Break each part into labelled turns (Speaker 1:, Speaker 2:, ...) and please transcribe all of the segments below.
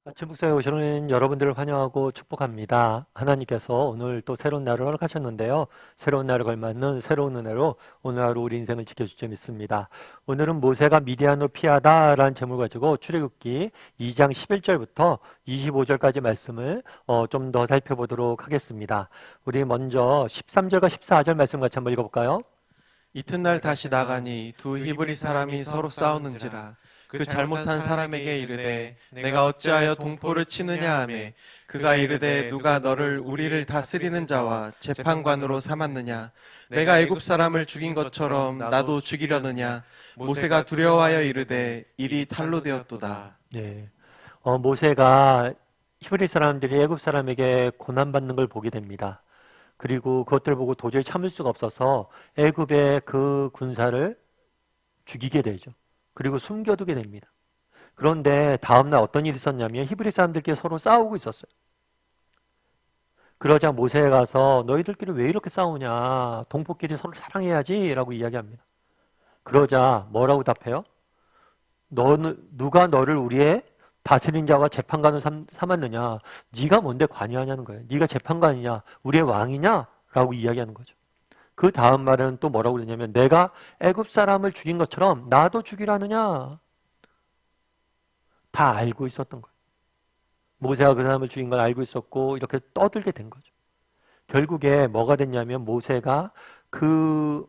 Speaker 1: 아침 목사에 오시는 여러분들을 환영하고 축복합니다. 하나님께서 오늘 또 새로운 날을 허락하셨는데요. 새로운 날을 걸맞는 새로운 은혜로 오늘 하루 우리 인생을 지켜줄 줄 믿습니다. 오늘은 모세가 미디안으로 피하다라는 제목을 가지고 출애굽기 2장 11절부터 25절까지 말씀을 좀 더 살펴보도록 하겠습니다. 우리 먼저 13절과 14절 말씀 같이 한번 읽어볼까요?
Speaker 2: 이튿날 다시 나가니 두 히브리 사람이 서로 싸우는지라 그 잘못한 사람에게 이르되 내가 어찌하여 동포를 치느냐 하며 그가 이르되 누가 너를 우리를 다스리는 자와 재판관으로 삼았느냐 내가 애굽 사람을 죽인 것처럼 나도 죽이려느냐 모세가 두려워하여 이르되 일이 탈로 되었도다.
Speaker 1: 네. 모세가 히브리 사람들이 애굽 사람에게 고난받는 걸 보게 됩니다. 그리고 그것들을 보고 도저히 참을 수가 없어서 애굽의 그 군사를 죽이게 되죠. 그리고 숨겨두게 됩니다. 그런데 다음날 어떤 일이 있었냐면 히브리 사람들끼리 서로 싸우고 있었어요. 그러자 모세에 가서 너희들끼리 왜 이렇게 싸우냐, 동포끼리 서로 사랑해야지 라고 이야기합니다. 그러자 뭐라고 답해요? 누가 너를 우리의 다스린 자와 재판관을 삼았느냐, 네가 뭔데 관여하냐는 거예요. 네가 재판관이냐, 우리의 왕이냐 라고 이야기하는 거죠. 그 다음 말은 또 뭐라고 그러냐면 내가 애굽 사람을 죽인 것처럼 나도 죽이라느냐. 다 알고 있었던 거예요. 모세가 그 사람을 죽인 걸 알고 있었고 이렇게 떠들게 된 거죠. 결국에 뭐가 됐냐면 모세가 그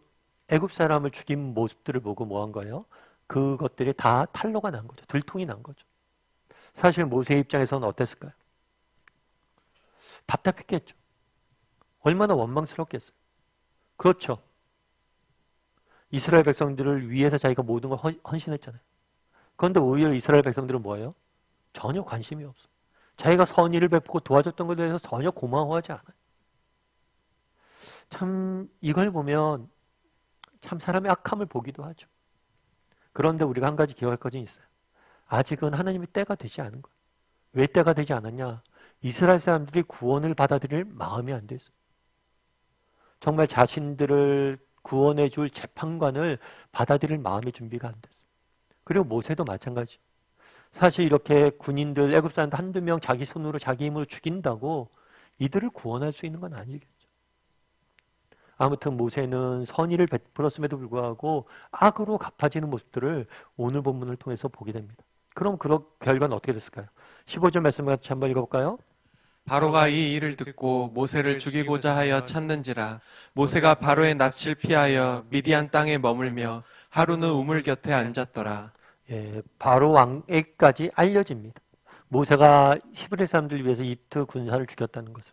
Speaker 1: 애굽 사람을 죽인 모습들을 보고 뭐 한 거예요? 그것들이 다 탄로가 난 거죠. 들통이 난 거죠. 사실 모세의 입장에서는 어땠을까요? 답답했겠죠. 얼마나 원망스럽겠어요. 그렇죠. 이스라엘 백성들을 위해서 자기가 모든 걸 헌신했잖아요. 그런데 오히려 이스라엘 백성들은 뭐예요? 전혀 관심이 없어요. 자기가 선의를 베푸고 도와줬던 것에 대해서 전혀 고마워하지 않아요. 참 이걸 보면 참 사람의 악함을 보기도 하죠. 그런데 우리가 한 가지 기억할 것이 있어요. 아직은 하나님의 때가 되지 않은 거예요. 왜 때가 되지 않았냐? 이스라엘 사람들이 구원을 받아들일 마음이 안 됐어요. 정말 자신들을 구원해 줄 재판관을 받아들일 마음의 준비가 안 됐어요. 그리고 모세도 마찬가지. 사실 이렇게 군인들, 애굽 사람들 한두 명 자기 손으로 자기 힘으로 죽인다고 이들을 구원할 수 있는 건 아니겠죠. 아무튼 모세는 선의를 베풀었음에도 불구하고 악으로 갚아지는 모습들을 오늘 본문을 통해서 보게 됩니다. 그럼 그 결과는 어떻게 됐을까요? 15절 말씀 같이 한번 읽어볼까요?
Speaker 2: 바로가 이 일을 듣고 모세를 죽이고자 하여 찾는지라 모세가 바로의 낯을 피하여 미디안 땅에 머물며 하루는 우물 곁에 앉았더라.
Speaker 1: 예, 바로 왕에까지 알려집니다. 모세가 히브리 사람들을 위해서 이집트 군사를 죽였다는 것을.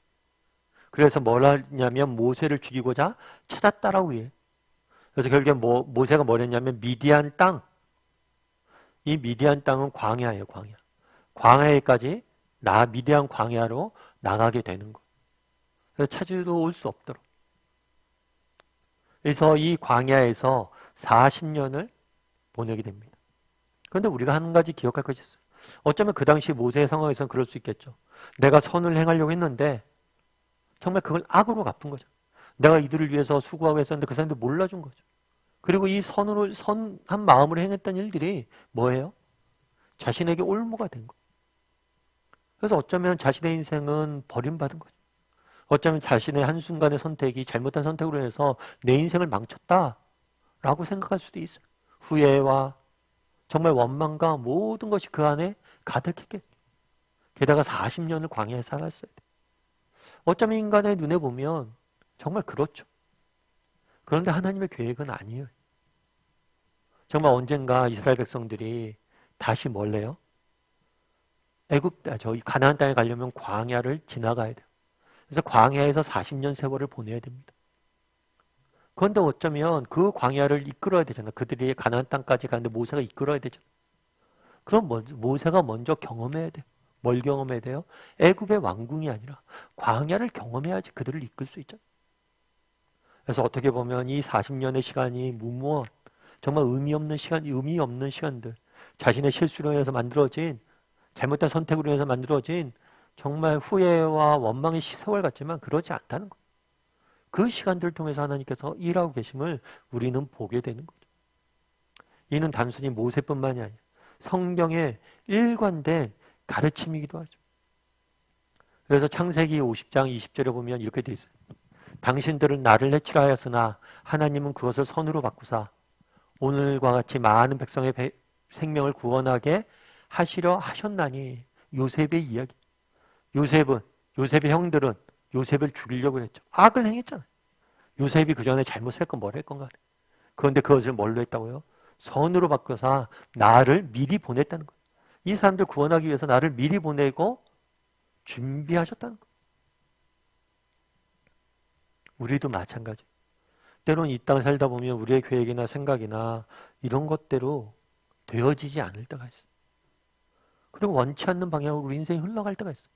Speaker 1: 그래서 뭘 하냐면 모세를 죽이고자 찾았다라고 해요. 그래서 결국에 모세가 뭘 했냐면 미디안 땅, 이 미디안 땅은 광야예요, 광야. 광야에까지 미디안 광야로 나가게 되는 거. 그래서 찾으러 올 수 없도록. 그래서 이 광야에서 40년을 보내게 됩니다. 그런데 우리가 한 가지 기억할 것이 있어요. 어쩌면 그 당시 모세의 상황에서는 그럴 수 있겠죠. 내가 선을 행하려고 했는데 정말 그걸 악으로 갚은 거죠. 내가 이들을 위해서 수고하고 했었는데 그 사람들 몰라준 거죠. 그리고 이 선한 마음으로 행했던 일들이 뭐예요? 자신에게 올무가 된 거예요. 그래서 어쩌면 자신의 인생은 버림받은 거죠. 어쩌면 자신의 한순간의 선택이 잘못한 선택으로 해서 내 인생을 망쳤다라고 생각할 수도 있어요. 후회와 정말 원망과 모든 것이 그 안에 가득했겠죠. 게다가 40년을 광야에 살았어야 돼요. 어쩌면 인간의 눈에 보면 정말 그렇죠. 그런데 하나님의 계획은 아니에요. 정말 언젠가 이스라엘 백성들이 다시 뭘 해요? 저희 가나안 땅에 가려면 광야를 지나가야 돼요. 그래서 광야에서 40년 세월을 보내야 됩니다. 그런데 어쩌면 그 광야를 이끌어야 되잖아요. 그들이 가나안 땅까지 가는데 모세가 이끌어야 되잖아요. 그럼 모세가 먼저 경험해야 돼요. 뭘 경험해야 돼요? 애굽의 왕궁이 아니라 광야를 경험해야지 그들을 이끌 수 있잖아요. 그래서 어떻게 보면 이 40년의 시간이 무모한 정말 의미 없는 시간들, 자신의 실수로 인해서 만들어진 잘못된 선택으로 인해서 만들어진 정말 후회와 원망의 세월 같지만 그러지 않다는 거예요. 그 시간들을 통해서 하나님께서 일하고 계심을 우리는 보게 되는 거죠. 이는 단순히 모세뿐만이 아니라 성경에 일관된 가르침이기도 하죠. 그래서 창세기 50장 20절에 보면 이렇게 되어 있어요. 당신들은 나를 해치라 하였으나 하나님은 그것을 선으로 바꾸사 오늘과 같이 많은 백성의 생명을 구원하게 하시려 하셨나니. 요셉의 이야기. 요셉의 형들은 요셉을 죽이려고 했죠. 악을 행했잖아요. 요셉이 그 전에 잘못을 했건 뭘 했건 간에. 그런데 그것을 뭘로 했다고요? 선으로 바꿔서 나를 미리 보냈다는 거예요. 이 사람들 구원하기 위해서 나를 미리 보내고 준비하셨다는 거예요. 우리도 마찬가지. 때로는 이 땅 살다 보면 우리의 계획이나 생각이나 이런 것대로 되어지지 않을 때가 있어요. 그리고 원치 않는 방향으로 우리 인생이 흘러갈 때가 있어요.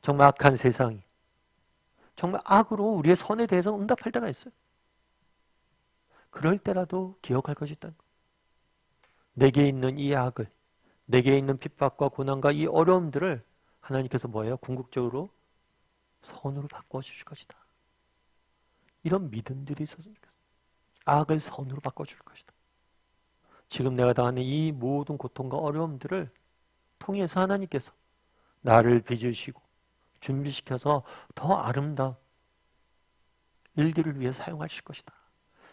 Speaker 1: 정말 악한 세상이 정말 악으로 우리의 선에 대해서 응답할 때가 있어요. 그럴 때라도 기억할 것이 있다는 거예요. 내게 있는 이 악을, 내게 있는 핍박과 고난과 이 어려움들을 하나님께서 뭐예요? 궁극적으로 선으로 바꿔주실 것이다. 이런 믿음들이 있었으면 좋겠어요. 악을 선으로 바꿔줄 것이다. 지금 내가 당하는 이 모든 고통과 어려움들을 통해서 하나님께서 나를 빚으시고 준비시켜서 더 아름다운 일들을 위해 사용하실 것이다.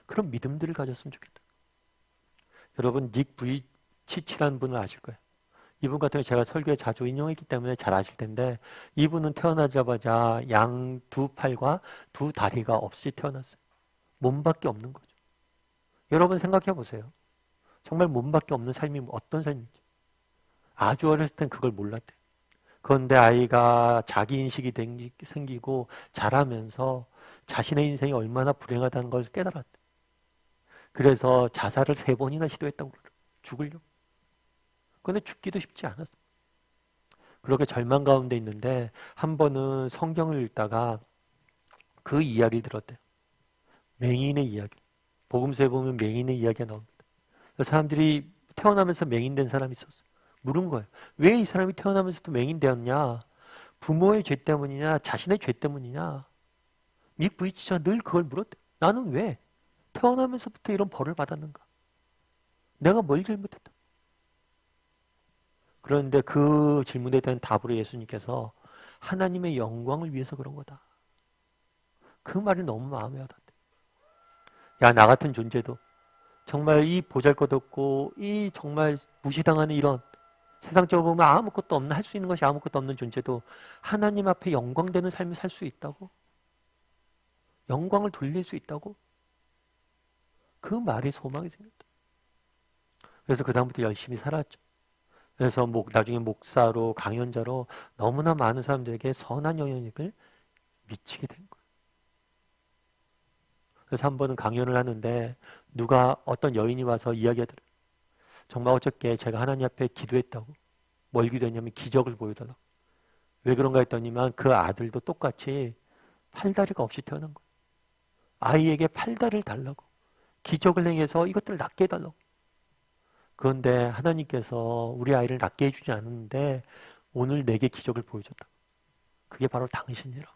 Speaker 1: 그런 믿음들을 가졌으면 좋겠다. 여러분 닉 부이치치라는 분을 아실 거예요. 이분 같은 경우 제가 설교에 자주 인용했기 때문에 잘 아실 텐데 이분은 태어나자마자 양 두 팔과 두 다리가 없이 태어났어요. 몸밖에 없는 거죠. 여러분 생각해 보세요. 정말 몸밖에 없는 삶이 어떤 삶인지. 아주 어렸을 땐 그걸 몰랐대요. 그런데 아이가 자기인식이 생기고 자라면서 자신의 인생이 얼마나 불행하다는 걸 깨달았대요. 그래서 자살을 3번이나 시도했다고 그래요. 죽으려고. 그런데 죽기도 쉽지 않았어요. 그렇게 절망 가운데 있는데 한 번은 성경을 읽다가 그 이야기를 들었대요. 맹인의 이야기. 복음서에 보면 맹인의 이야기가 나옵니다. 사람들이 태어나면서 맹인된 사람이 있었어요. 물은 거예요. 왜 이 사람이 태어나면서도 맹인되었냐? 부모의 죄 때문이냐? 자신의 죄 때문이냐? 닉 부이치가 늘 그걸 물었대요. 나는 왜 태어나면서부터 이런 벌을 받았는가? 내가 뭘 잘못했다? 그런데 그 질문에 대한 답으로 예수님께서 하나님의 영광을 위해서 그런 거다. 그 말이 너무 마음에 와닿대. 야, 나 같은 존재도 정말 이 보잘것없고 이 정말 무시당하는 이런 세상적으로 보면 아무것도 없는, 할 수 있는 것이 아무것도 없는 존재도 하나님 앞에 영광되는 삶을 살 수 있다고? 영광을 돌릴 수 있다고? 그 말이 소망이 생겼다. 그래서 그 다음부터 열심히 살았죠. 그래서 나중에 목사로, 강연자로 너무나 많은 사람들에게 선한 영향력을 미치게 된 거예요. 그래서 한 번은 강연을 하는데 누가 어떤 여인이 와서 이야기하더래요. 정말 어저께 제가 하나님 앞에 기도했다고. 뭘 기도했냐면 기적을 보여달라고. 왜 그런가 했더니만 그 아들도 똑같이 팔다리가 없이 태어난 거예요. 아이에게 팔다리를 달라고. 기적을 행해서 이것들을 낫게 해달라고. 그런데 하나님께서 우리 아이를 낫게 해주지 않았는데 오늘 내게 기적을 보여줬다. 그게 바로 당신이라.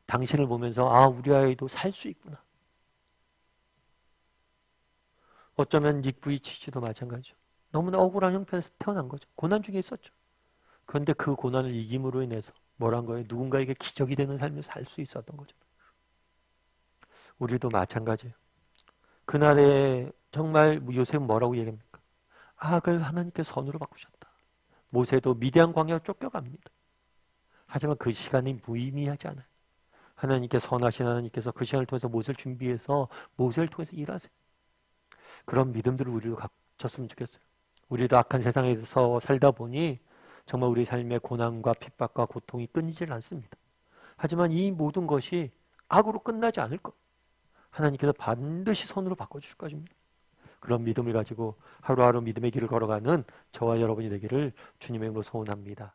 Speaker 1: 당신을 보면서 아, 우리 아이도 살 수 있구나. 어쩌면 닉 부이치치도 마찬가지죠. 너무나 억울한 형편에서 태어난 거죠. 고난 중에 있었죠. 그런데 그 고난을 이김으로 인해서 뭐란 거예요? 누군가에게 기적이 되는 삶을 살 수 있었던 거죠. 우리도 마찬가지예요. 그날에 정말 요셉은 뭐라고 얘기합니까? 악을 하나님께 선으로 바꾸셨다. 모세도 미디안 광야로 쫓겨갑니다. 하지만 그 시간이 무의미하지 않아요. 하나님께 선하신 하나님께서 그 시간을 통해서 모세를 준비해서 모세를 통해서 일하세요. 그런 믿음들을 우리도 갖췄으면 좋겠어요. 우리도 악한 세상에서 살다 보니 정말 우리 삶의 고난과 핍박과 고통이 끊이질 않습니다. 하지만 이 모든 것이 악으로 끝나지 않을 것. 하나님께서 반드시 선으로 바꿔주실 것입니다. 그런 믿음을 가지고 하루하루 믿음의 길을 걸어가는 저와 여러분이 되기를 주님의 이름으로 소원합니다.